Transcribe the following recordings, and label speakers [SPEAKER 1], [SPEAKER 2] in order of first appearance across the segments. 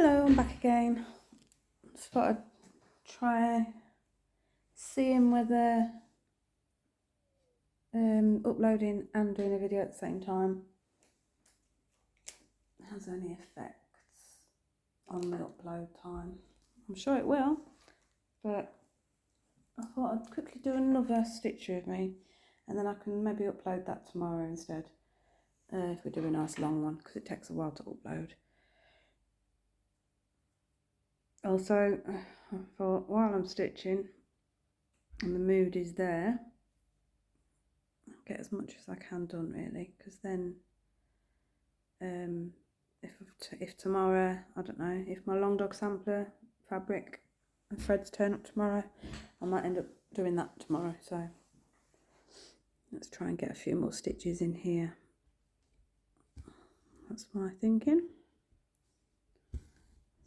[SPEAKER 1] Hello, I'm back again. Just thought I'd try seeing whether uploading and doing a video at the same time has any effects on the upload time. I'm sure it will, but I thought I'd quickly do another stitch with me and then I can maybe upload that tomorrow instead, if we do a nice long one, because it takes a while to upload. Also, I thought while I'm stitching and the mood is there, I'll get as much as I can done really, because then if tomorrow, I don't know, if my long dog sampler fabric and threads turn up tomorrow, I might end up doing that tomorrow. So let's try and get a few more stitches in here. That's my thinking.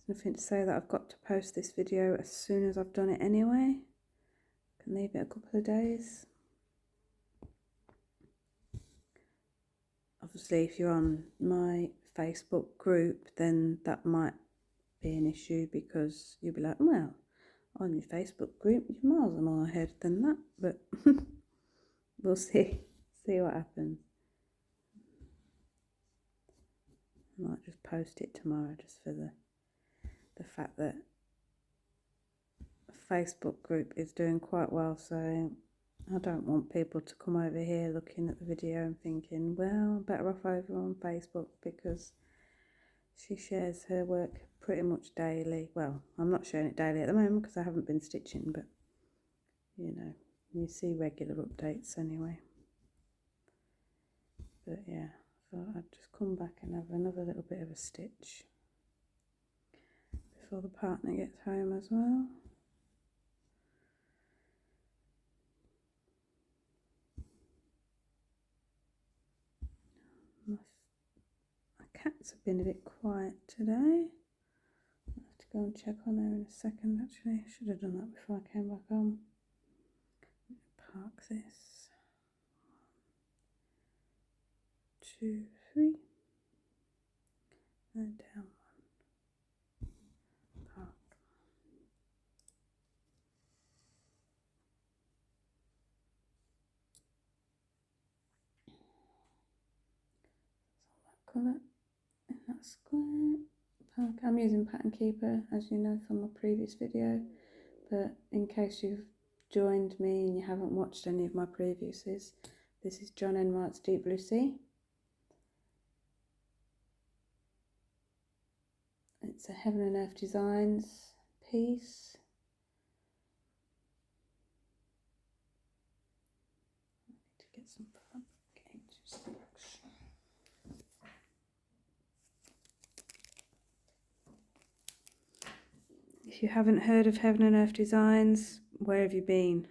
[SPEAKER 1] There's nothing to say that I've got to post this video as soon as I've done it anyway. I can leave it a couple of days. Obviously, if you're on my Facebook group, then that might be an issue, because you'll be like, well, on your Facebook group, you're miles and more ahead than that, but we'll see what happens. I might just post it tomorrow, just for the fact that the Facebook group is doing quite well, so I don't want people to come over here looking at the video and thinking, well, better off over on Facebook, because she shares her work pretty much daily. Well, I'm not sharing it daily at the moment because I haven't been stitching, but you know, you see regular updates anyway. But yeah, I thought I'd just come back and have another little bit of a stitch before the partner gets home as well. My cats have been a bit quiet today. I'll have to go and check on her in a second actually. I should have done that before I came back on. Park this. 1, 2, 3. And down 1. Park. So that colour in that square. Park. I'm using Pattern Keeper, as you know from my previous video, but in case you've joined me and you haven't watched any of my previews, this is John Enright's Deep Blue Sea. It's a Heaven and Earth Designs piece. I need to get some fabric into selection. If you haven't heard of Heaven and Earth Designs, where have you been?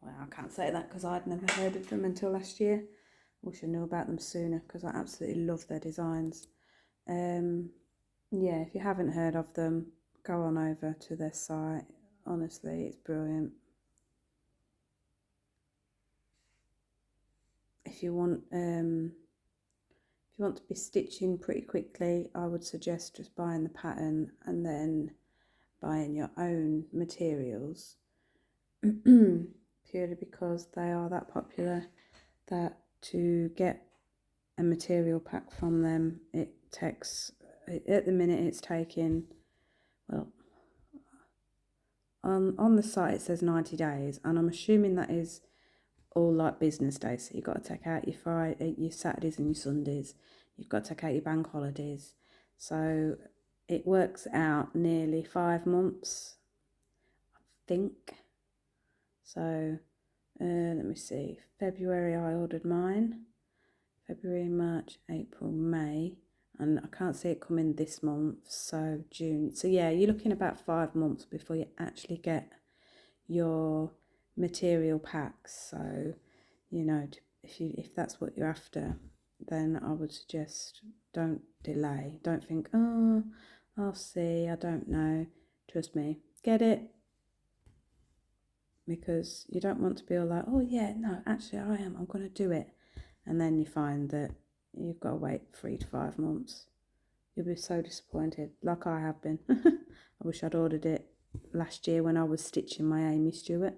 [SPEAKER 1] Well, I can't say that because I'd never heard of them until last year. Wish I knew about them sooner, because I absolutely love their designs. Yeah, if you haven't heard of them, go on over to their site. Honestly, it's brilliant. If you want to be stitching pretty quickly, I would suggest just buying the pattern and then buying your own materials, purely because they are that popular that to get a material pack from them, it takes, at the minute it's taking, well, on the site it says 90 days, and I'm assuming that is all like business days. So you've got to take out your Friday, your Saturdays and your Sundays. You've got to take out your bank holidays. So it works out nearly 5 months, I think. So let me see. February I ordered mine. February, March, April, May. And I can't see it coming this month. So June. So yeah, you're looking about 5 months before you actually get your material packs. So, you know, if that's what you're after, then I would suggest don't delay. Don't think, oh, I'll see, I don't know. Trust me, get it, because you don't want to be all like, oh yeah, no, actually I'm going to do it, and then you find that you've got to wait 3 to 5 months. you'll be so disappointed, like I have been. I wish I'd ordered it last year when I was stitching my Aimee Stewart,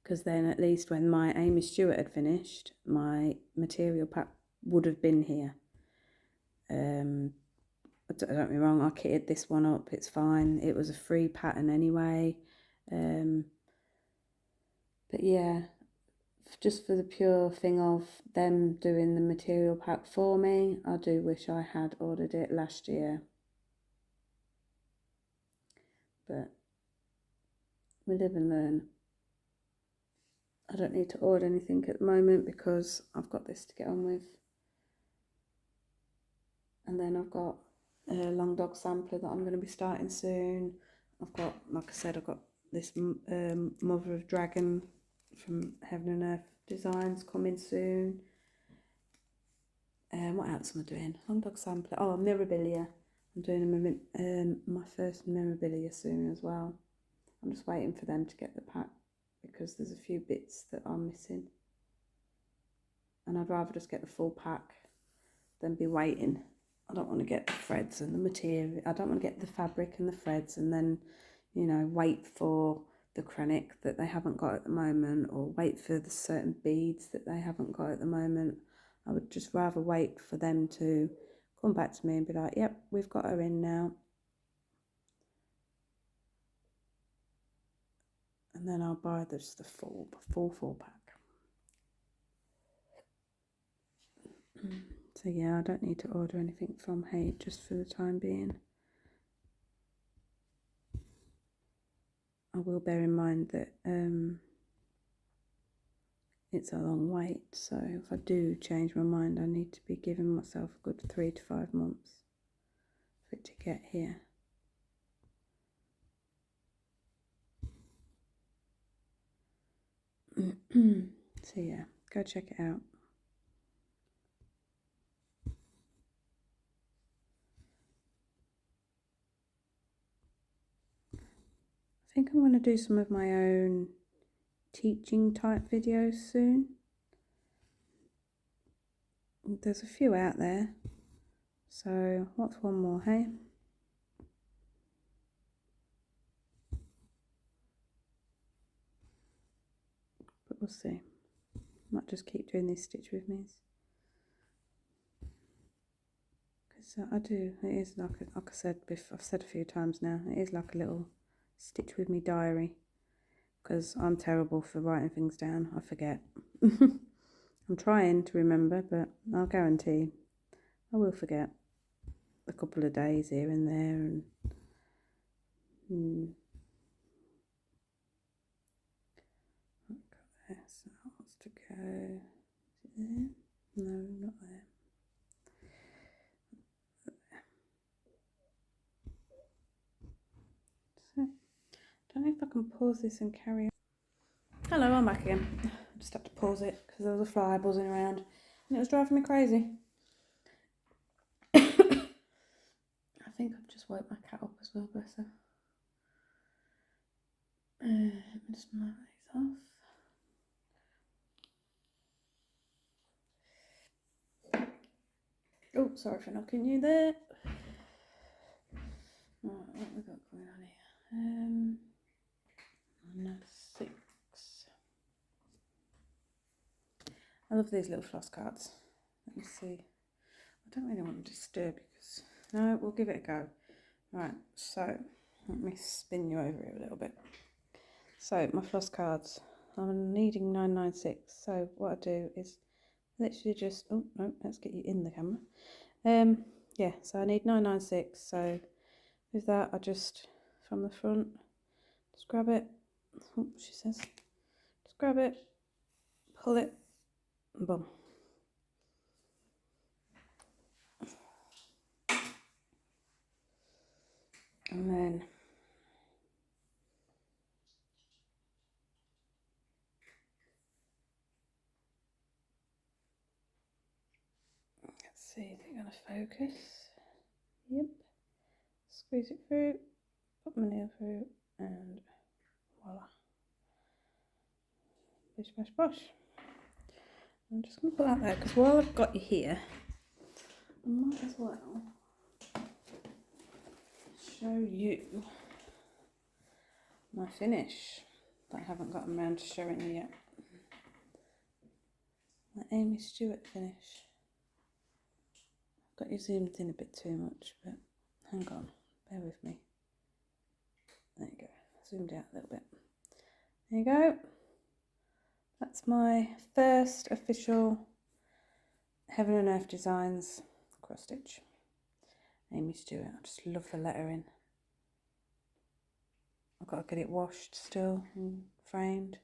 [SPEAKER 1] because then at least when my Aimee Stewart had finished, my material pack would have been here. Don't get me wrong, I kitted this one up, it's fine. It was a free pattern anyway. But yeah, just for the pure thing of them doing the material pack for me, I do wish I had ordered it last year. But we live and learn. I don't need to order anything at the moment because I've got this to get on with. And then I've got a long dog sampler that I'm going to be starting soon. I've got, like I said, I've got this Mother of Dragon from Heaven and Earth Designs coming soon. What else am I doing? Long dog sampler. Oh, memorabilia. I'm doing my first memorabilia soon as well. I'm just waiting for them to get the pack because there's a few bits that are missing. And I'd rather just get the full pack than be waiting. I don't want to get the threads and the material. I don't want to get the fabric and the threads and then, you know, wait for the Krennic that they haven't got at the moment, or wait for the certain beads that they haven't got at the moment. I would just rather wait for them to come back to me and be like, yep, we've got her in now. And then I'll buy just the full pack. So yeah, I don't need to order anything from Hate just for the time being. I will bear in mind that it's a long wait, so if I do change my mind, I need to be giving myself a good 3 to 5 months for it to get here. So yeah, go check it out. I think I'm going to do some of my own teaching type videos soon. There's a few out there. So what's one more, hey? But we'll see. Might just keep doing these stitch with me's. Because I do, it is like I said before, I've said a few times now, it is like a little stitch with me diary. Because I'm terrible for writing things down, I forget. I'm trying to remember, but I'll guarantee I will forget a couple of days here and there. And okay, so what's to go? Is it there? No, not there. So, I don't know if I can pause this and carry on. Hello, I'm back again. I just had to pause it because there was a fly buzzing around and it was driving me crazy. I think I've just woke my cat up as well, bless her. Let me just mark these off. Oh, sorry for knocking you there. Right, what have we got going on here? Number 6. I love these little floss cards. Let me see. I don't really want to disturb you because... No, we'll give it a go. Right, so let me spin you over here a little bit. So my floss cards, I'm needing 996. So what I do is literally just, oh no, let's get you in the camera. Yeah, so I need 996. So with that, I just from the front, just grab it. Oh, she says, just grab it, pull it, and boom. And then let's see, is it going to focus? Yep. Squeeze it through, put my nail through, and voila. Bish bash bosh. I'm just going to pull out there because while I've got you here, I might as well show you my finish that I haven't gotten around to showing you yet. My Aimee Stewart finish. Got you zoomed in a bit too much, but hang on, bear with me. There you go, zoomed out a little bit. There you go. That's my first official Heaven and Earth Designs cross stitch. Aimee Stewart. I just love the lettering. I've got to get it washed still and framed.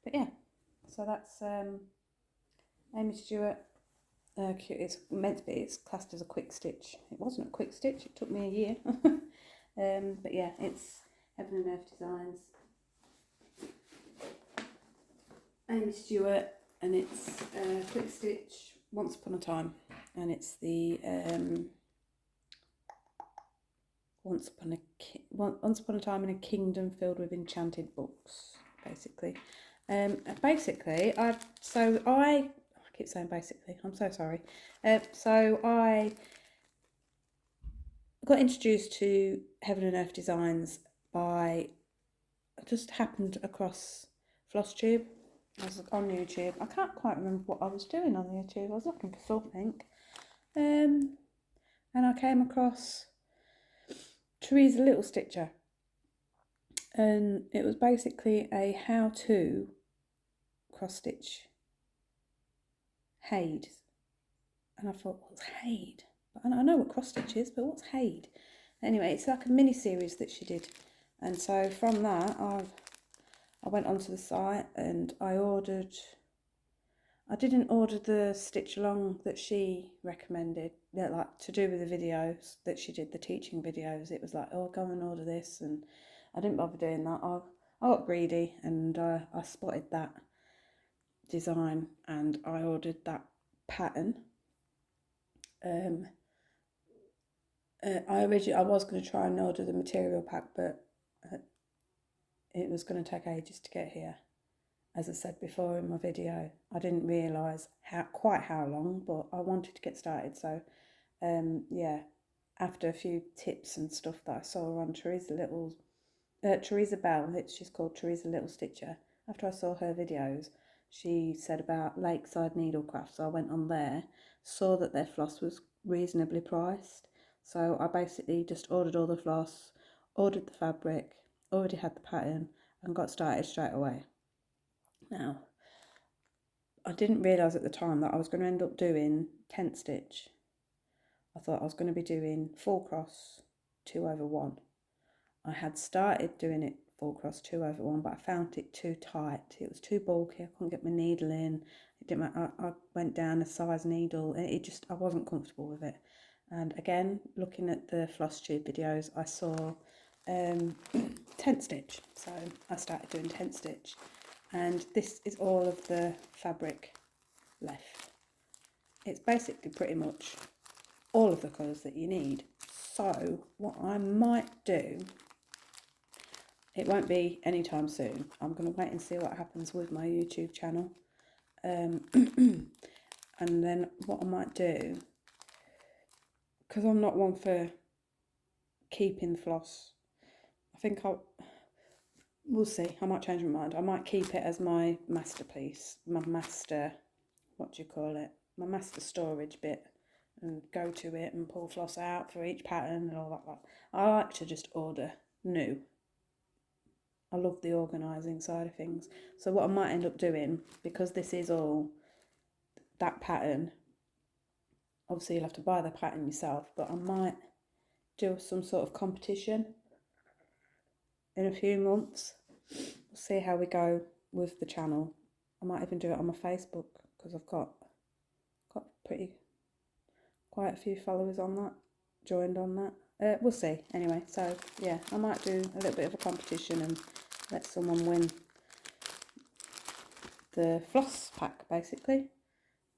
[SPEAKER 1] But yeah, so that's Aimee Stewart. It's meant to be, it's classed as a quick stitch. It wasn't a quick stitch, it took me a year. But yeah, it's Heaven and Earth Designs. Aimee Stewart, and it's quick stitch Once Upon a Time, and it's the Once Upon a Time in a Kingdom Filled with Enchanted Books, basically. Basically, I keep saying basically, I'm so sorry. So I got introduced to Heaven and Earth Designs I just happened across FlossTube. I was on YouTube. I can't quite remember what I was doing on YouTube. I was looking for something. And I came across Teresa Little Stitcher. And it was basically a how-to cross-stitch Haid. And I thought, what's Haid? And I know what cross-stitch is, but what's Haid? Anyway, it's like a mini-series that she did. And so from that, I went onto the site and I didn't order the stitch along that she recommended, like to do with the videos that she did, the teaching videos. It was like, oh, go and order this, and I didn't bother doing that. I got greedy and I spotted that design and I ordered that pattern. I was going to try and order the material pack, but it was going to take ages to get here. As I said before in my video, I didn't realise quite how long, but I wanted to get started. So, yeah, after a few tips and stuff that I saw on Teresa Bell, she's called Teresa Little Stitcher. After I saw her videos, she said about Lakeside Needlecraft, so I went on there, saw that their floss was reasonably priced. So I basically just ordered all the floss, ordered the fabric, already had the pattern, and got started straight away. Now, I didn't realise at the time that I was going to end up doing tent stitch. I thought I was going to be doing full cross 2/1. I had started doing it full cross 2/1, but I found it too tight. It was too bulky. I couldn't get my needle in. It didn't matter. I went down a size needle, and I wasn't comfortable with it. And again, looking at the FlossTube videos, I saw tent stitch. So I started doing tent stitch. And this is all of the fabric left. It's basically pretty much all of the colours that you need. So what I might do, it won't be anytime soon. I'm going to wait and see what happens with my YouTube channel. And then what I might do, because I'm not one for keeping floss, I think we'll see. I might change my mind. I might keep it as my masterpiece, my master, my master storage bit, and go to it and pull floss out for each pattern and all that. I like to just order new. I love the organising side of things. So what I might end up doing, because this is all that pattern, obviously you'll have to buy the pattern yourself, but I might do some sort of competition in a few months. We'll see how we go with the channel. I might even do it on my Facebook, because I've got quite a few followers on that, joined on that. We'll see. Anyway, so yeah, I might do a little bit of a competition and let someone win the floss pack, basically.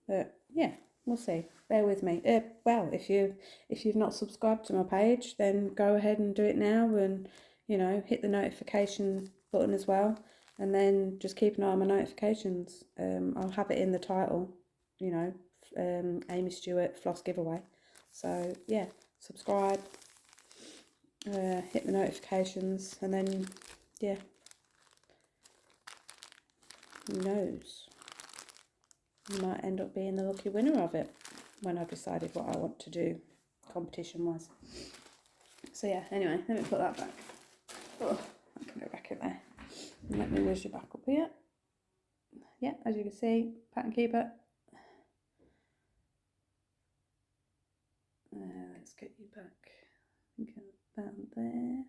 [SPEAKER 1] But yeah, we'll see. Bear with me. Well, if you've not subscribed to my page, then go ahead and do it now, and hit the notification button as well, and then just keep an eye on my notifications. I'll have it in the title, Aimee Stewart floss giveaway. So yeah, subscribe, hit the notifications, and then yeah, who knows, you might end up being the lucky winner of it when I've decided what I want to do competition wise. So yeah, anyway, let me put that back. Oh, I can go back in there. Let me whiz you back up here. Yeah, as you can see, pattern keeper. Let's get you back. Get that there.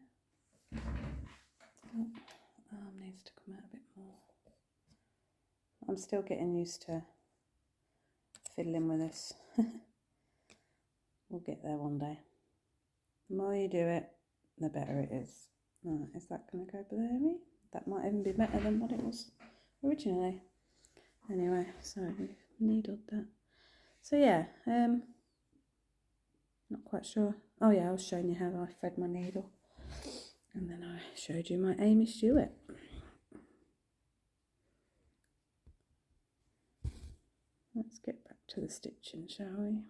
[SPEAKER 1] Oh, arm needs to come out a bit more. I'm still getting used to fiddling with this. We'll get there one day. The more you do it, the better it is. Right, is that going to go blurry? That might even be better than what it was originally. Anyway, so we've needled that. So yeah, not quite sure. Oh yeah, I was showing you how I thread my needle. And then I showed you my Aimee Stewart. Let's get back to the stitching, shall we?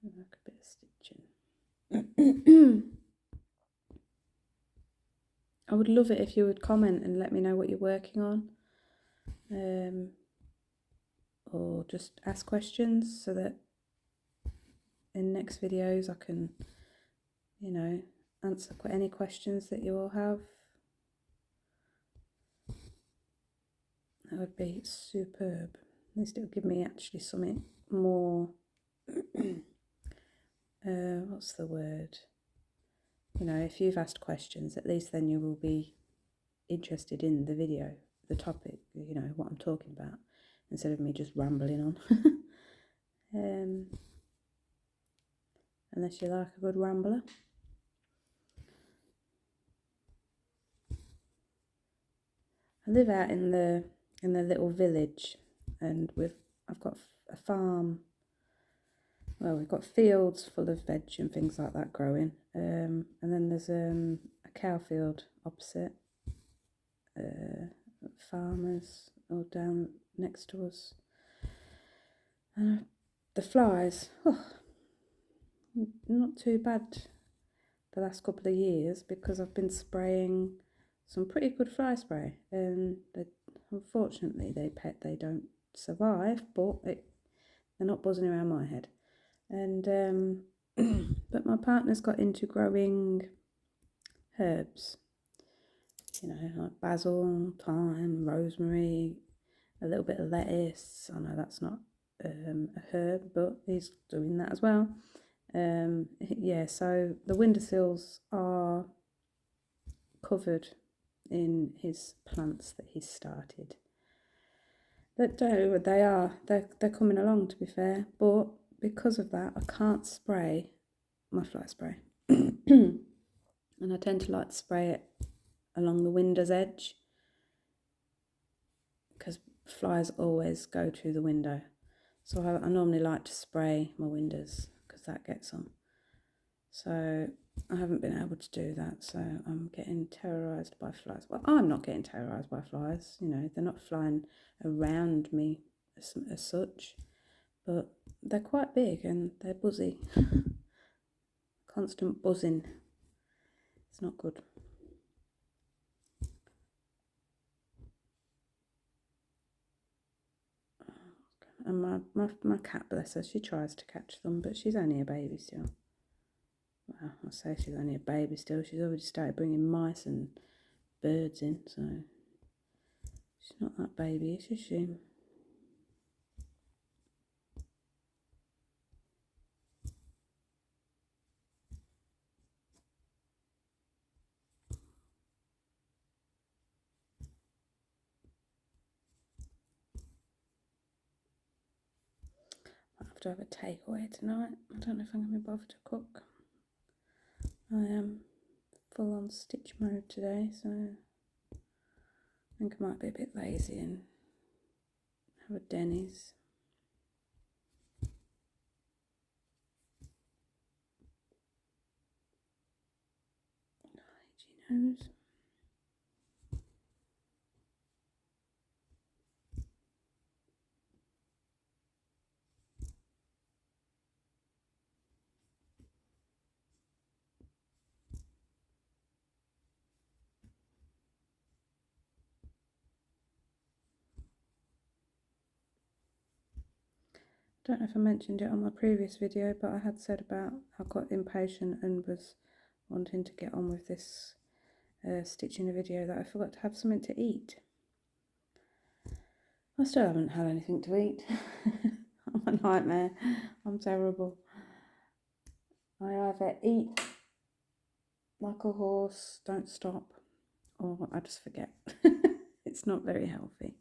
[SPEAKER 1] I like a bit of stitching. I would love it if you would comment and let me know what you're working on. Or just ask questions so that in next videos I can, you know, answer any questions that you all have. That would be superb. At least it would give me actually something more, what's the word? You know, if you've asked questions, at least then you will be interested in the video, the topic, you know, what I'm talking about, instead of me just rambling on. Unless you like a good rambler. I live out in the little village, and I've got a farm. Well, we've got fields full of veg and things like that growing, and then there's a cow field opposite. Farmers all down next to us. The flies, not too bad the last couple of years, because I've been spraying some pretty good fly spray, and unfortunately they don't survive, but they're not buzzing around my head. And but my partner's got into growing herbs, you know, like basil, thyme, rosemary, a little bit of lettuce. I know that's not a herb, but he's doing that as well. Yeah, so the windowsills are covered in his plants that he's started. They're coming along, to be fair, but because of that I can't spray my fly spray. And I tend to like to spray it along the window's edge, because flies always go through the window. So I normally like to spray my windows because that gets them. So I haven't been able to do that, so I'm getting terrorised by flies. Well, I'm not getting terrorised by flies, you know, they're not flying around me as such, but they're quite big and they're buzzy. Constant buzzing. It's not good. And my cat, bless her, she tries to catch them, but she's only a baby still. Well, I say she's only a baby still. She's already started bringing mice and birds in, so she's not that babyish, is she? I have to have a takeaway tonight. I don't know if I'm going to be bothered to cook. I am full on stitch mode today, so I think I might be a bit lazy and have a Denny's. Itchy nose. don't know if I mentioned it on my previous video, but I had said about I got impatient and was wanting to get on with this stitching a video that I forgot to have something to eat. I still haven't had anything to eat. I'm a nightmare. I'm terrible. I either eat like a horse, don't stop, or I just forget. It's not very healthy.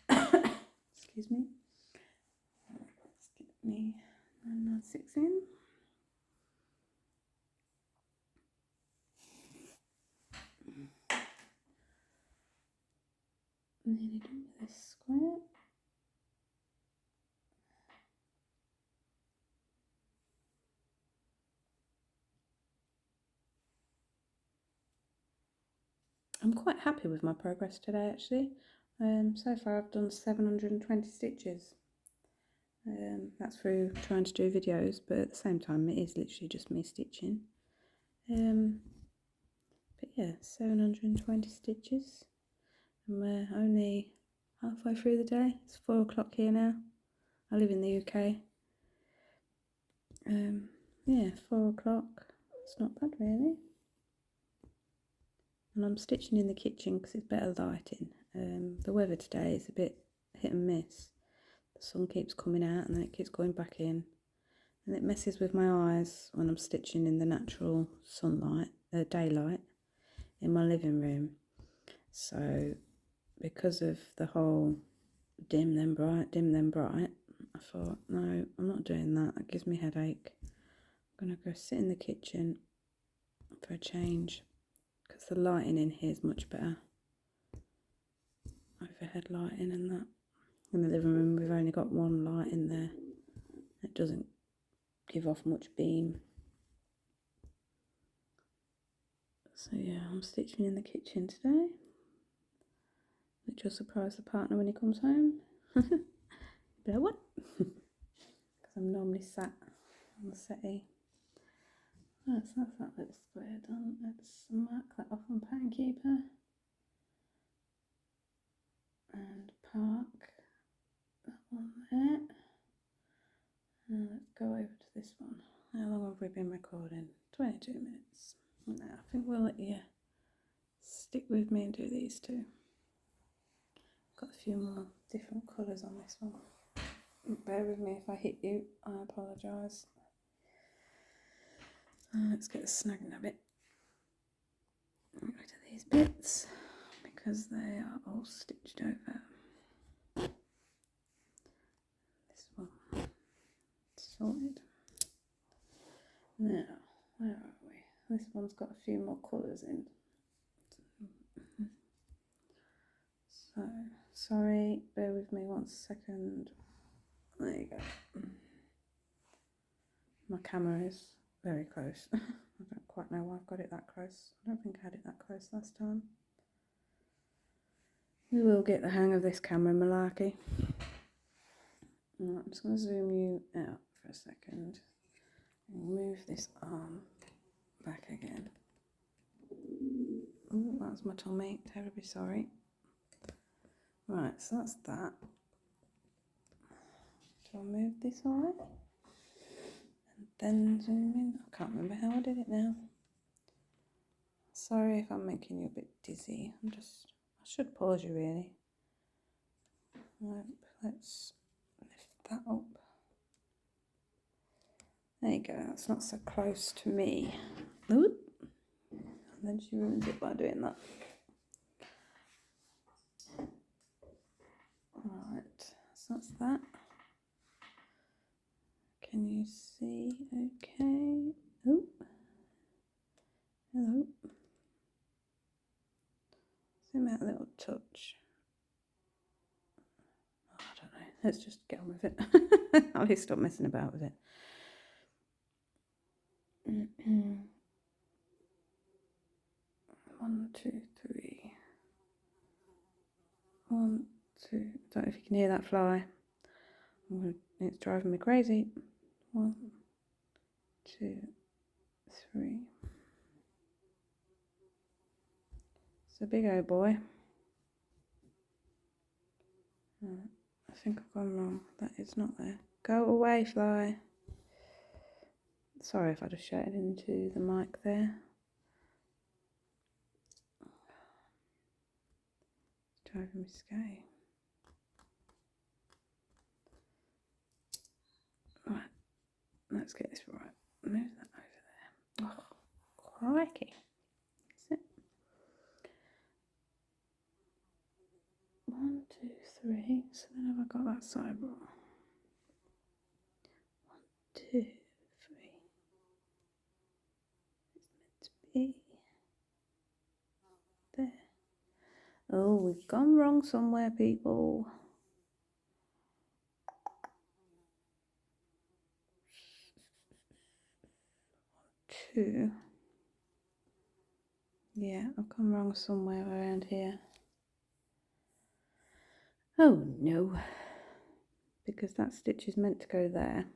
[SPEAKER 1] Excuse me. Let's get me 996 in. Nearly done with this square. I'm quite happy with my progress today actually. So far I've done 720 stitches. That's through trying to do videos, but at the same time it is literally just me stitching. But yeah, 720 stitches. And we're only halfway through the day. It's 4 o'clock here now. I live in the UK. Yeah, 4 o'clock. It's not bad really. And I'm stitching in the kitchen because it's better lighting. The weather today is a bit hit and miss. The sun keeps coming out and then it keeps going back in. And it messes with my eyes when I'm stitching in the natural sunlight, daylight, in my living room. So because of the whole dim then bright, I thought, no, I'm not doing that. It gives me a headache. I'm going to go sit in the kitchen for a change because the lighting in here is much better. Overhead lighting and that. In the living room we've only got one light in there. It doesn't give off much beam. So yeah, I'm stitching in the kitchen today, which will surprise the partner when he comes home. Be like, what? Because I'm normally sat on the settee. Right, so that's that little square done. Let's mark that off on pattern keeper and park that one there. And let's go over to this one. How long have we been recording? 22 minutes. Now I think we'll let you stick with me and do these two. Got a few more different colours on this one. Bear with me if I hit you, I apologise. Let's get the snag nabbit rid of these bits because they are all stitched over. This one sorted. Now, where are we? This one's got a few more colours in. So, sorry, bear with me 1 second. There you go. My camera is very close. I don't quite know why I've got it that close. I don't think I had it that close last time. We will get the hang of this camera malarkey. Right, I'm just going to zoom you out for a second and move this arm back again. Oh, that's my tummy. Terribly sorry. Right, so that's that. Do I move this away? And then zoom in? I can't remember how I did it now. Sorry if I'm making you a bit dizzy. I should pause you really. Right, let's lift that up. There you go, that's not so close to me. Ooh. And then she ruins it by doing that. Right, so that's that. Can you see okay? Oh, hello. Zoom out a little touch. Oh, I don't know, let's just get on with it. I'll just stop messing about with it. 1, 2, 3. 1, 2. I don't know if you can hear that fly. It's driving me crazy. 1, 2, 3. It's a big old boy. 4, think I've gone wrong. That is not there. Go away, fly. Sorry if I just shouted into the mic there. It's driving me scary. Right, let's get this right. Move that over there. Oh, crikey. Is it? 1, 2, 3. So then have I got that side wrong? 1, 2, 3. It's meant to be there. Oh, we've gone wrong somewhere, people. 2. Yeah, I've gone wrong somewhere around here. Oh no, because that stitch is meant to go there.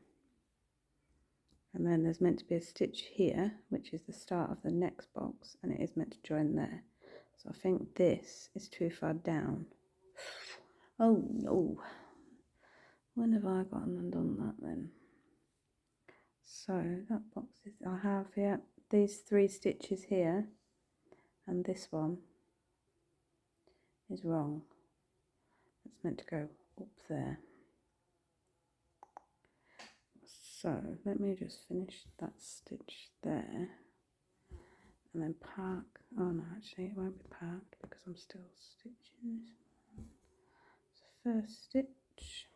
[SPEAKER 1] And then there's meant to be a stitch here, which is the start of the next box, and it is meant to join there. So I think this is too far down. Oh no. When have I gotten and done that then? So that box is, I have here, these 3 stitches here, and this one is wrong. It's meant to go up there. So let me just finish that stitch there and then park. Oh no, actually it won't be parked because I'm still stitching this one. So first stitch.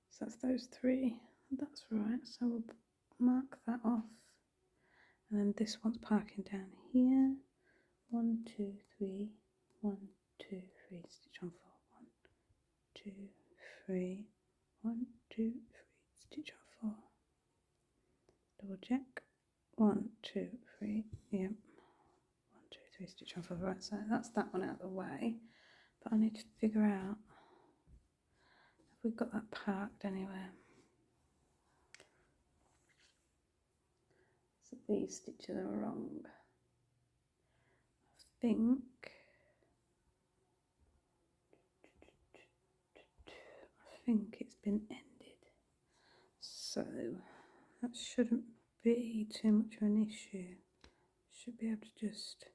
[SPEAKER 1] So that's those 3. That's right. So we'll mark that off. And then this one's parking down here. 1, 2, 3. 1, 2, 3. Stitch on 4. 1, 2, 3. 1, 2, 3. Stitch on 4. Double check. 1, 2, 3. Yep. 1, 2, 3. Stitch on 4. Right. So that's that one out of the way. But I need to figure out if we've got that parked anywhere. So these stitches are wrong. I think it's been ended. So that shouldn't be too much of an issue. Should be able to just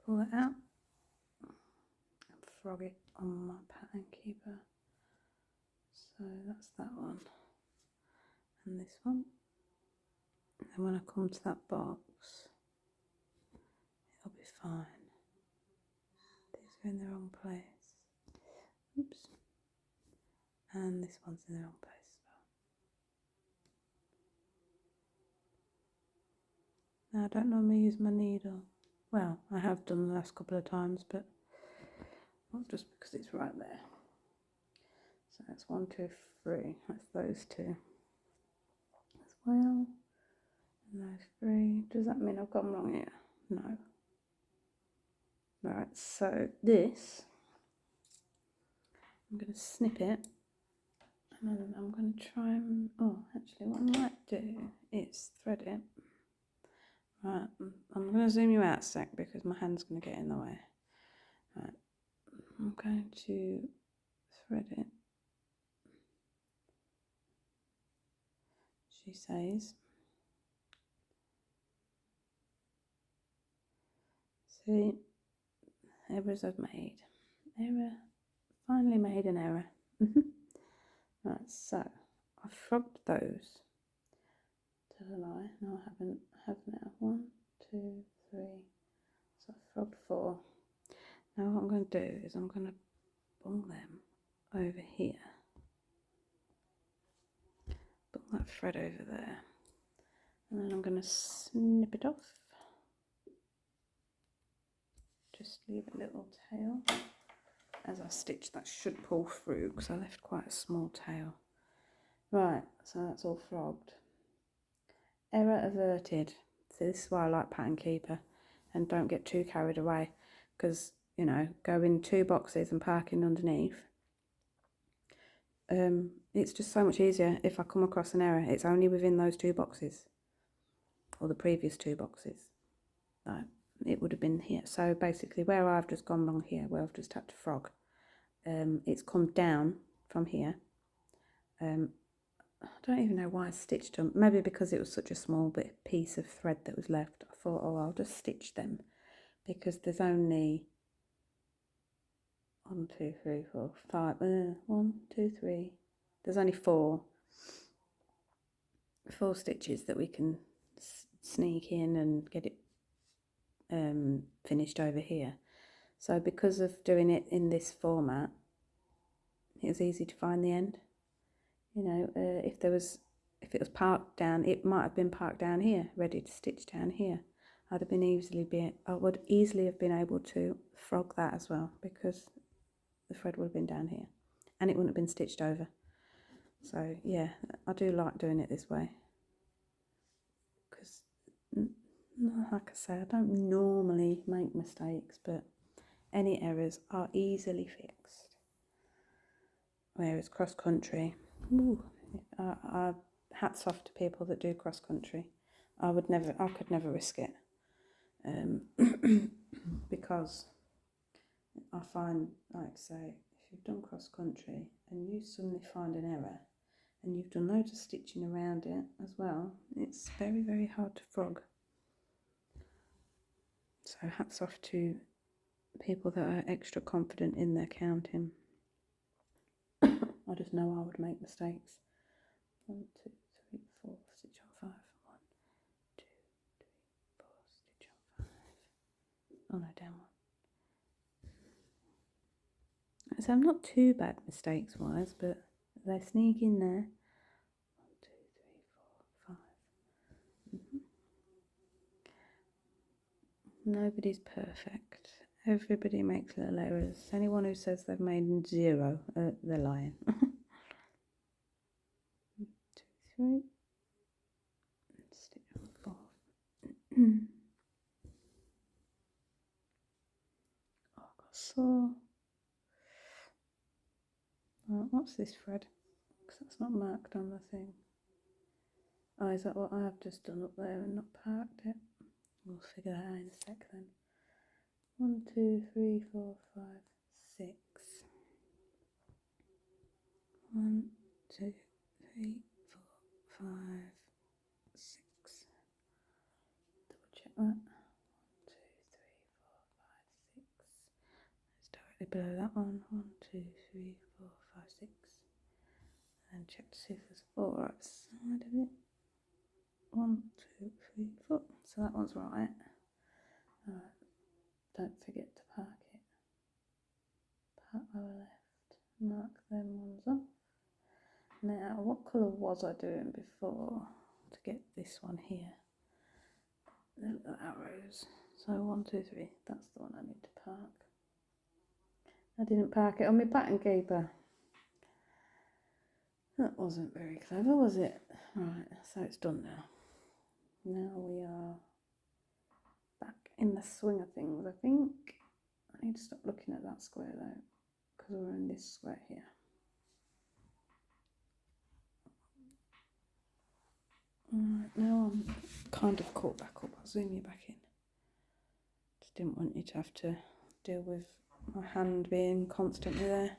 [SPEAKER 1] pull it out and frog it on my pattern keeper. So that's that one. And this one. And when I come to that box, it'll be fine. These are in the wrong place. Oops. And this one's in the wrong place as well. Now I don't normally use my needle. Well, I have done the last couple of times, but not just because it's right there. So that's 1, 2, 3. That's those 2 as well. And those 3. Does that mean I've gone wrong here? No. Right, so this, I'm going to snip it. And then I'm going to try and, oh, actually what I might do is thread it. Right, I'm going to zoom you out a sec because my hand's going to get in the way. Right, I'm going to thread it. She says. See, errors I've made. Error, finally made an error. Right, so I've frogged those. Tell a lie, no I haven't. I have now 1, 2, 3. So I've frogged 4. Now what I'm going to do is I'm going to bung them over here. Bung that thread over there. And then I'm going to snip it off. Just leave a little tail. As I stitch, that should pull through because I left quite a small tail. Right, so that's all frogged. Error averted. So this is why I like Pattern Keeper, and don't get too carried away because, you know, going 2 boxes and parking underneath, it's just so much easier if I come across an error. It's only within those 2 boxes or the previous 2 boxes. Right, it would have been here. So basically where I've just gone wrong here, where I've just had to frog, it's come down from here. I don't even know why I stitched them. Maybe because it was such a small piece of thread that was left. I thought, oh, I'll just stitch them, because there's only 1, 2, 3, 4, 5. 1, 2, 3. There's only four stitches that we can sneak in and get it finished over here. So because of doing it in this format, it was easy to find the end. You know, if it was parked down, it might have been parked down here, ready to stitch down here. I would easily have been able to frog that as well, because the thread would have been down here and it wouldn't have been stitched over. So yeah, I do like doing it this way, because like I say, I don't normally make mistakes, but any errors are easily fixed. Whereas cross country, hats off to people that do cross country. I could never risk it, because I find, like say, if you've done cross country and you suddenly find an error and you've done loads of stitching around it as well, it's very, very hard to frog. So hats off to people that are extra confident in their counting. I just know I would make mistakes. 1, 2, 3, 4, stitch on 5. 1, 2, 3, 4, stitch on 5. Oh no, down 1. So I'm not too bad mistakes wise, but they sneak in there. 1, 2, 3, 4, 5. Nobody's perfect. Everybody makes little errors. Anyone who says they've made 0, they're lying. 1, 2, 3. Stitch on 4. Oh, I've got saw. Oh, what's this thread? Because that's not marked on the thing. Oh, is that what I have just done up there and not parked it? We'll figure that out in a sec then. 1, 2, 3, 4, 5, 6. 1, 2, 3, 4, 5, 6. Double check that. 1, 2, 3, 4, 5, 6. It's directly below that one. 1, 2, 3, 4, 5, 6. And check to see if there's 4 right side of it. 1, 2, 3, 4. So that one's right. Alright. Don't forget to park it. Park lower left. Mark them ones off. Now, what colour was I doing before to get this one here? The little arrows. So 1, 2, 3. That's the one I need to park. I didn't park it on my pattern keeper. That wasn't very clever, was it? Right, so it's done now. Now we are back in the swing of things, I think. I need to stop looking at that square though, because we're in this square here. Alright, now I'm kind of caught back up. I'll zoom you back in. Just didn't want you to have to deal with my hand being constantly there.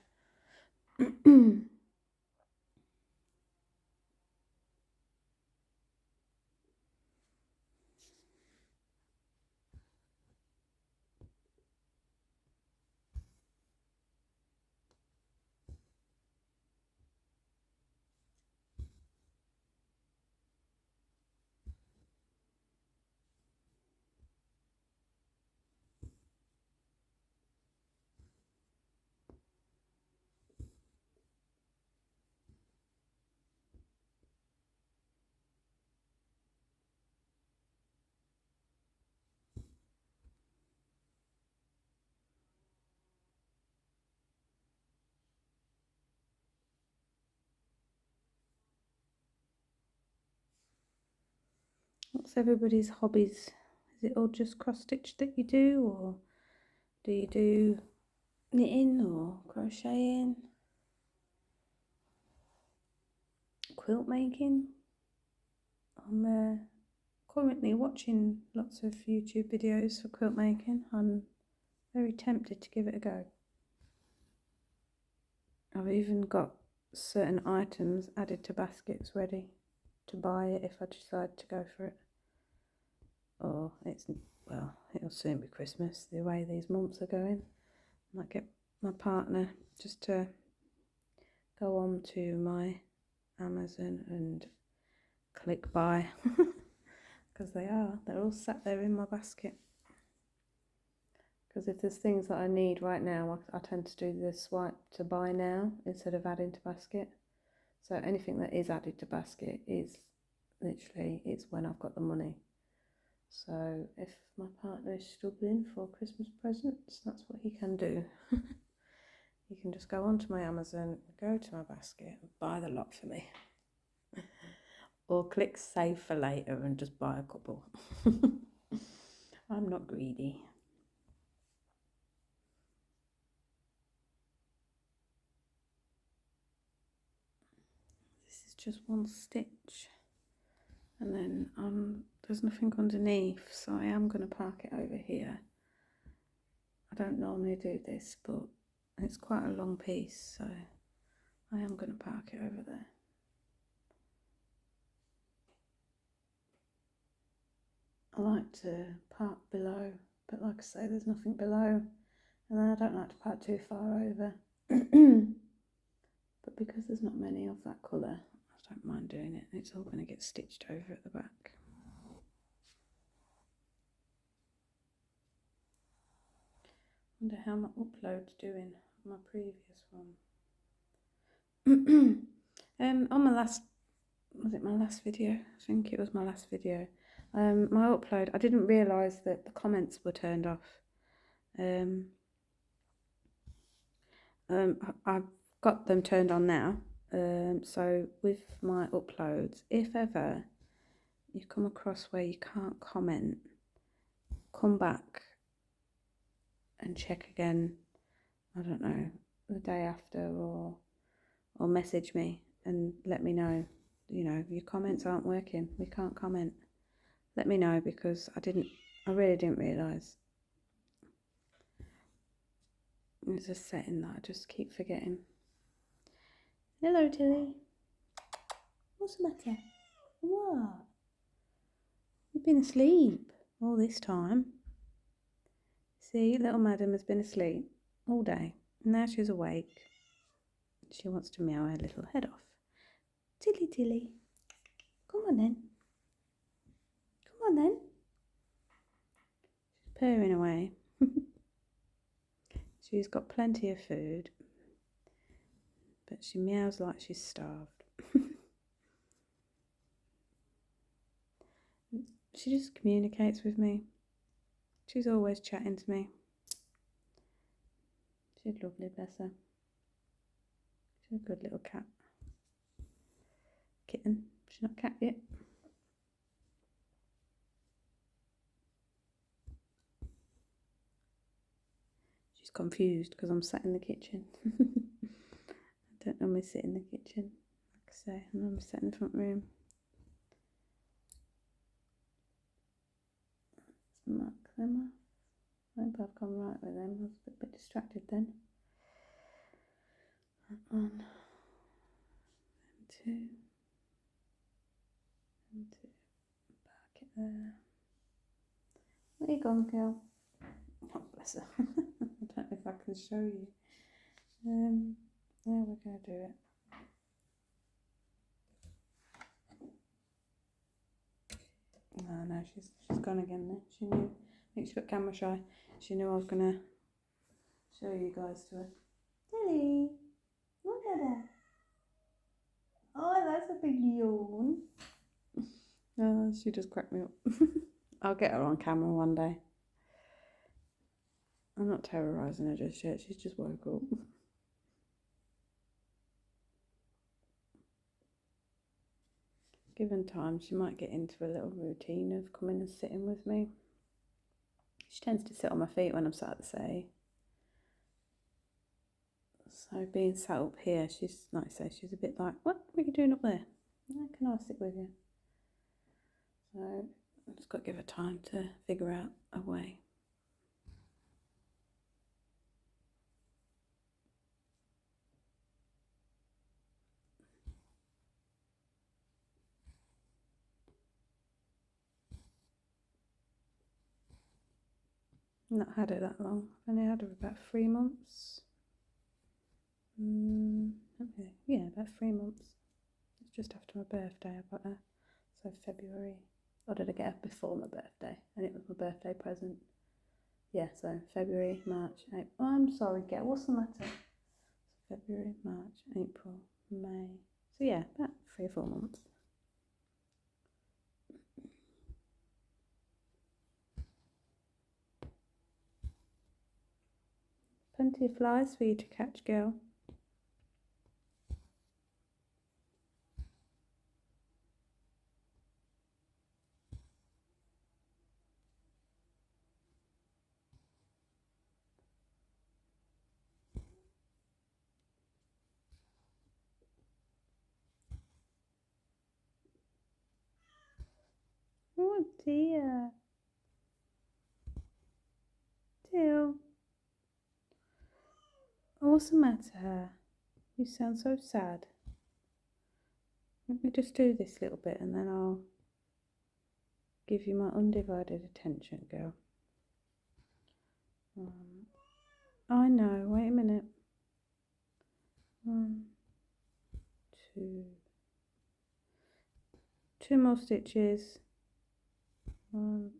[SPEAKER 1] What's everybody's hobbies? Is it all just cross stitch that you do, or do you do knitting or crocheting, quilt making? I'm currently watching lots of YouTube videos for quilt making. I'm very tempted to give it a go. I've even got certain items added to baskets ready to buy it if I decide to go for it. Or well, it'll soon be Christmas, the way these months are going. I might get my partner just to go on to my Amazon and click buy, because they're all sat there in my basket. Because if there's things that I need right now, I tend to do the swipe to buy now instead of adding to basket. So anything that is added to basket is literally, it's when I've got the money. So if my partner is struggling for Christmas presents, that's what he can do. He can just go onto my Amazon, go to my basket and buy the lot for me. Or click save for later and just buy a couple. I'm not greedy. This is just one stitch. And then there's nothing underneath, so I am going to park it over here. I don't normally do this, but it's quite a long piece, so I am going to park it over there. I like to park below, but like I say, there's nothing below, and then I don't like to park too far over. But because there's not many of that colour, I don't mind doing it. It's all going to get stitched over at the back. Wonder how my upload's doing, my previous one. On my last, was it my last video? I think it was my last video. My upload, I didn't realise that the comments were turned off. I've got them turned on now. So with my uploads, if ever you come across where you can't comment, come back and check again, I don't know, the day after, or message me and let me know, you know, your comments aren't working, we can't comment. Let me know, because I really didn't realise. It's a setting that I just keep forgetting. Hello, Tilly. What's the matter? What? You've been asleep all this time. See, little madam has been asleep all day. Now she's awake. She wants to meow her little head off. Tilly, Tilly. Come on then. Come on then. She's purring away. She's got plenty of food, but she meows like she's starved. She just communicates with me. She's always chatting to me. She's lovely, bless her. She's a good little cat. Kitten. She's not a cat yet. She's confused because I'm sat in the kitchen. I don't normally sit in the kitchen. Like I say, I normally sit in the front room. Let's mark them off. I hope I've gone right with them. I was a bit distracted then. That one. And two. And two. Park it there. Where you gone, girl? Oh, bless her. I don't know if I can show you. Yeah, we're going to do it. Oh no, she's gone again then. She knew. I think she got camera shy. She knew I was going to show you guys to her. Tilly, look at that. Oh, that's a big yawn. Oh, she just cracked me up. I'll get her on camera one day. I'm not terrorising her just yet. She's just woke up. Given time, she might get into a little routine of coming and sitting with me. She tends to sit on my feet when I'm sat at the settee. So being sat up here, she's, like I say, she's a bit like, what are you doing up there? Can I sit with you? So Just got to give her time to figure out a way. Not had her that long. I've only had her about 3 months. Okay, yeah, about 3 months. It's just after my birthday I got her. So February. Or did I get her before my birthday? And it was my birthday present. Yeah, so February, March, April. Oh, I'm sorry, girl. What's the matter? February, March, April, May. So yeah, about 3 or 4 months. Plenty of flies for you to catch, girl. Oh dear. Till. What's the matter? You sound so sad. Let me just do this little bit and then I'll give you my undivided attention, girl. I know, wait a minute. 1, 2. 2 more stitches. 1,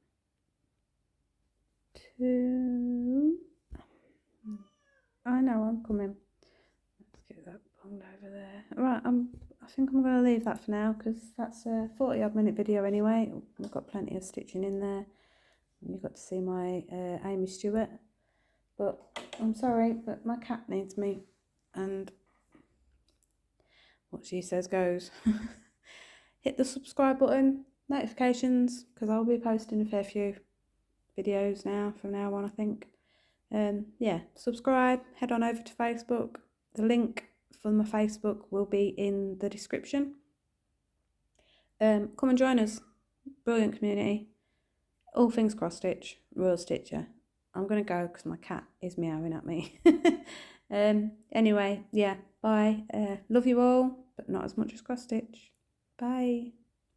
[SPEAKER 1] 2. I know, I'm coming. Let's get that bunged over there. Right, I think I'm going to leave that for now because that's a 40-odd minute video anyway. We've got plenty of stitching in there. You've got to see my Aimee Stewart. But I'm sorry, but my cat needs me. And what she says goes. Hit the subscribe button, notifications, because I'll be posting a fair few videos now, from now on I think. Yeah, subscribe, head on over to Facebook. The link for my Facebook will be in the description. Come and join us. Brilliant community. All things cross stitch, Royal Stitcher. I'm going to go because my cat is meowing at me. Anyway, yeah, bye. Love you all, but not as much as cross stitch. Bye.